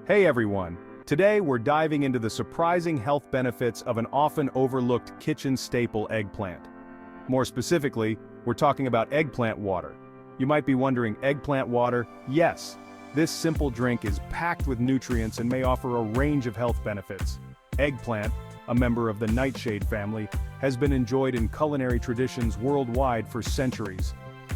Hey everyone! Today we're diving into the surprising health benefits of an often overlooked kitchen staple eggplant. More specifically, we're talking about eggplant water. You might be wondering, eggplant water? Yes! This simple drink is packed with nutrients and may offer a range of health benefits. Eggplant, a member of the nightshade family, has been enjoyed in culinary traditions worldwide for centuries.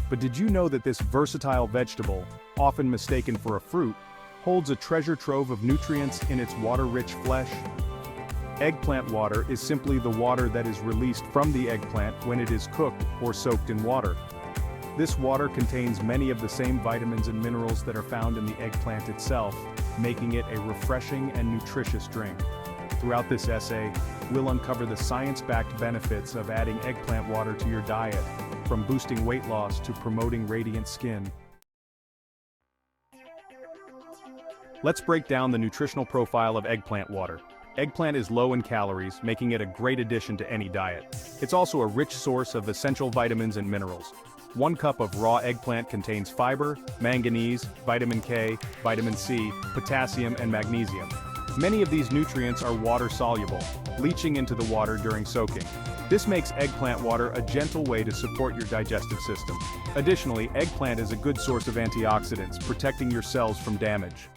But did you know that this versatile vegetable, often mistaken for a fruit, holds a treasure trove of nutrients in its water-rich flesh? Eggplant water is simply the water that is released from the eggplant when it is cooked or soaked in water. This water contains many of the same vitamins and minerals that are found in the eggplant itself, making it a refreshing and nutritious drink. Throughout this essay, we'll uncover the science-backed benefits of adding eggplant water to your diet, from boosting weight loss to promoting radiant skin. Let's break down the nutritional profile of eggplant water. Eggplant is low in calories, making it a great addition to any diet. It's also a rich source of essential vitamins and minerals. 1 cup of raw eggplant contains fiber, manganese, vitamin K, vitamin C, potassium, and magnesium. Many of these nutrients are water-soluble, leaching into the water during soaking. This makes eggplant water a gentle way to support your digestive system. Additionally, eggplant is a good source of antioxidants, protecting your cells from damage.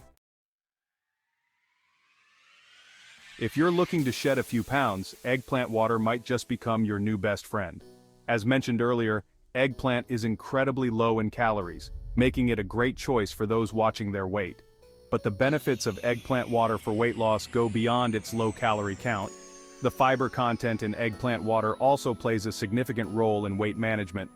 If you're looking to shed a few pounds, eggplant water might just become your new best friend. As mentioned earlier, eggplant is incredibly low in calories, making it a great choice for those watching their weight. But the benefits of eggplant water for weight loss go beyond its low calorie count. The fiber content in eggplant water also plays a significant role in weight management.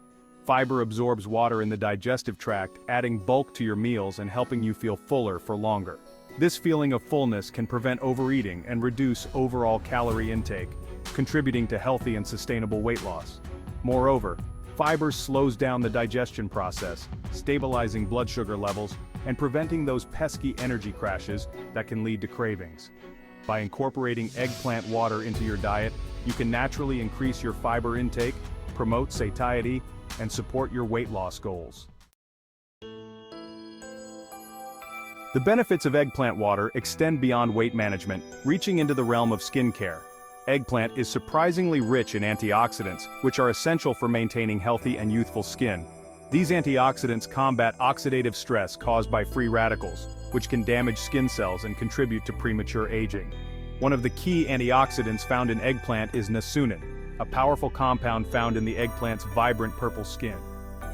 Fiber absorbs water in the digestive tract, adding bulk to your meals and helping you feel fuller for longer. This feeling of fullness can prevent overeating and reduce overall calorie intake, contributing to healthy and sustainable weight loss. Moreover, fiber slows down the digestion process, stabilizing blood sugar levels and preventing those pesky energy crashes that can lead to cravings. By incorporating eggplant water into your diet, you can naturally increase your fiber intake, promote satiety, and support your weight loss goals. The benefits of eggplant water extend beyond weight management, reaching into the realm of skincare. Eggplant is surprisingly rich in antioxidants, which are essential for maintaining healthy and youthful skin. These antioxidants combat oxidative stress caused by free radicals, which can damage skin cells and contribute to premature aging. One of the key antioxidants found in eggplant is niacin, a powerful compound found in the eggplant's vibrant purple skin.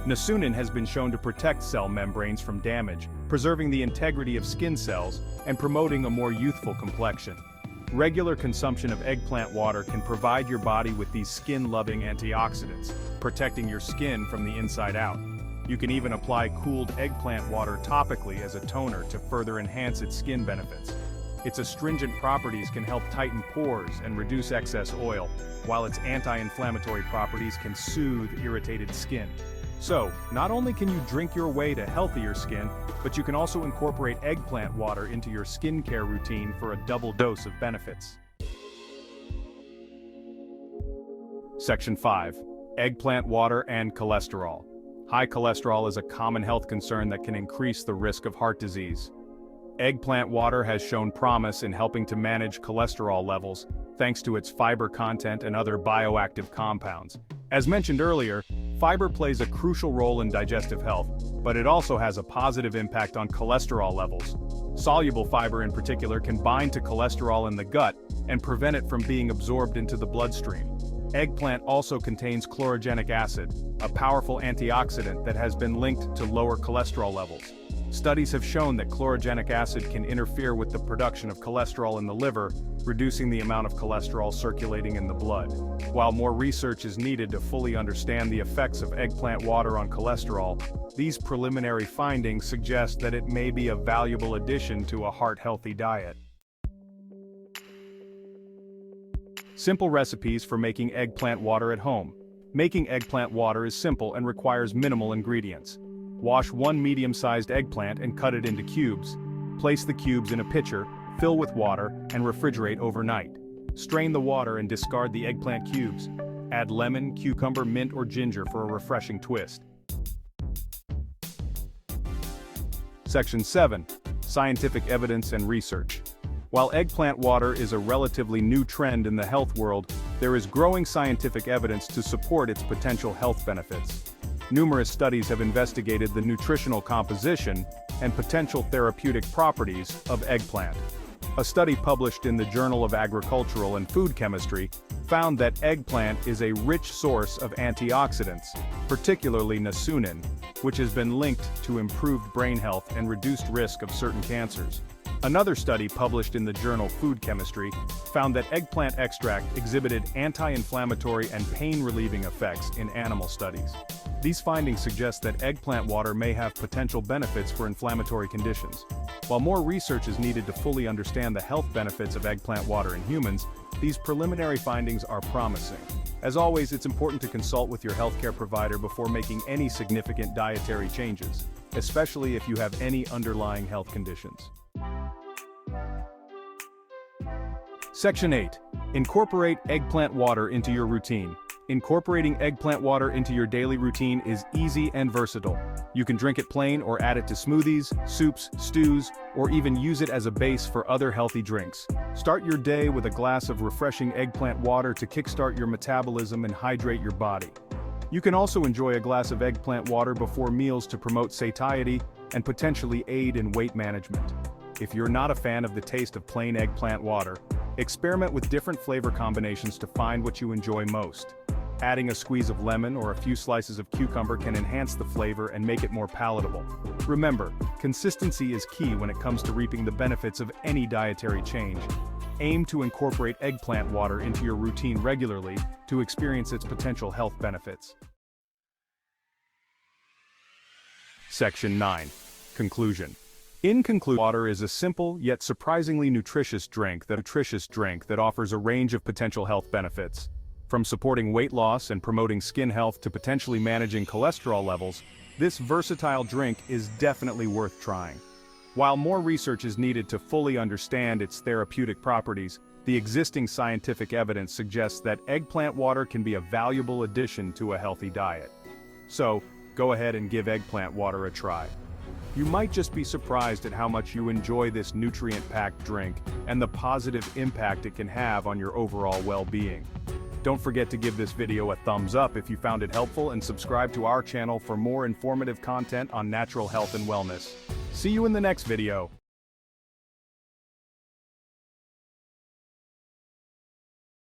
Niacin has been shown to protect cell membranes from damage, preserving the integrity of skin cells and promoting a more youthful complexion. Regular consumption of eggplant water can provide your body with these skin-loving antioxidants, protecting your skin from the inside out. You can even apply cooled eggplant water topically as a toner to further enhance its skin benefits. Its astringent properties can help tighten pores and reduce excess oil, while its anti-inflammatory properties can soothe irritated skin. So, not only can you drink your way to healthier skin, but you can also incorporate eggplant water into your skincare routine for a double dose of benefits. Section 5. Eggplant water and cholesterol. High cholesterol is a common health concern that can increase the risk of heart disease. Eggplant water has shown promise in helping to manage cholesterol levels, thanks to its fiber content and other bioactive compounds. As mentioned earlier, fiber plays a crucial role in digestive health, but it also has a positive impact on cholesterol levels. Soluble fiber in particular can bind to cholesterol in the gut and prevent it from being absorbed into the bloodstream. Eggplant also contains chlorogenic acid, a powerful antioxidant that has been linked to lower cholesterol levels. Studies have shown that chlorogenic acid can interfere with the production of cholesterol in the liver, reducing the amount of cholesterol circulating in the blood. While more research is needed to fully understand the effects of eggplant water on cholesterol, these preliminary findings suggest that it may be a valuable addition to a heart-healthy diet. Simple recipes for making eggplant water at home. Making eggplant water is simple and requires minimal ingredients. Wash 1 medium-sized eggplant and cut it into cubes. Place the cubes in a pitcher, fill with water, and refrigerate overnight. Strain the water and discard the eggplant cubes. Add lemon, cucumber, mint, or ginger for a refreshing twist. Section 7. scientific evidence and research. While eggplant water is a relatively new trend in the health world, there is growing scientific evidence to support its potential health benefits. Numerous studies have investigated the nutritional composition and potential therapeutic properties of eggplant. A study published in the Journal of Agricultural and Food Chemistry found that eggplant is a rich source of antioxidants, particularly niacin, which has been linked to improved brain health and reduced risk of certain cancers. Another study published in the journal Food Chemistry found that eggplant extract exhibited anti-inflammatory and pain-relieving effects in animal studies. These findings suggest that eggplant water may have potential benefits for inflammatory conditions. While more research is needed to fully understand the health benefits of eggplant water in humans, these preliminary findings are promising. As always, it's important to consult with your healthcare provider before making any significant dietary changes, especially if you have any underlying health conditions. Section 8. Incorporate eggplant water into your routine. Incorporating eggplant water into your daily routine is easy and versatile. You can drink it plain or add it to smoothies, soups, stews, or even use it as a base for other healthy drinks. Start your day with a glass of refreshing eggplant water to kickstart your metabolism and hydrate your body. You can also enjoy a glass of eggplant water before meals to promote satiety and potentially aid in weight management. If you're not a fan of the taste of plain eggplant water, experiment with different flavor combinations to find what you enjoy most. Adding a squeeze of lemon or a few slices of cucumber can enhance the flavor and make it more palatable. Remember, consistency is key when it comes to reaping the benefits of any dietary change. Aim to incorporate eggplant water into your routine regularly to experience its potential health benefits. Section 9. Conclusion. In conclusion, water is a simple yet surprisingly nutritious drink that offers a range of potential health benefits. From supporting weight loss and promoting skin health to potentially managing cholesterol levels, this versatile drink is definitely worth trying. While more research is needed to fully understand its therapeutic properties, the existing scientific evidence suggests that eggplant water can be a valuable addition to a healthy diet. So, go ahead and give eggplant water a try. You might just be surprised at how much you enjoy this nutrient-packed drink and the positive impact it can have on your overall well-being. Don't forget to give this video a thumbs up if you found it helpful and subscribe to our channel for more informative content on natural health and wellness. See you in the next video.